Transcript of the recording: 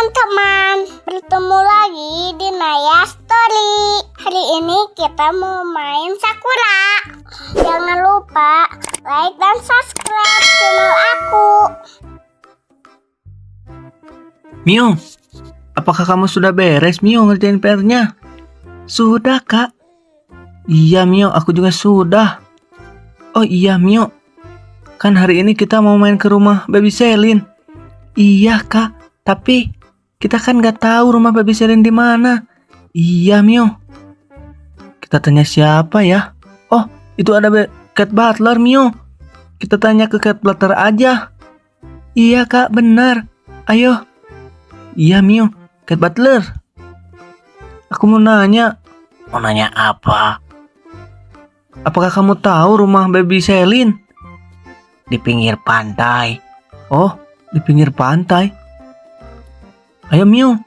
teman-teman, bertemu lagi di Naya Story. Hari ini kita mau main Sakura. Jangan lupa like dan subscribe channel aku. Mio, apakah kamu sudah beres Mio ngerjain PR-nya? Sudah kak. Iya Mio, aku juga sudah. Oh iya Mio, kan hari ini kita mau main ke rumah Baby Selin. Iya kak, tapi kita kan nggak tahu rumah Baby Selin di mana. Iya Mio. Kita tanya siapa ya? Oh, itu ada Cat Butler Mio. Kita tanya ke Cat Butler aja. Iya kak, benar. Ayo. Iya Mio, Cat Butler. Aku mau nanya. Mau nanya apa? Apakah kamu tahu rumah Baby Selin? Di pinggir pantai. Oh, di pinggir pantai. Ayo Mio,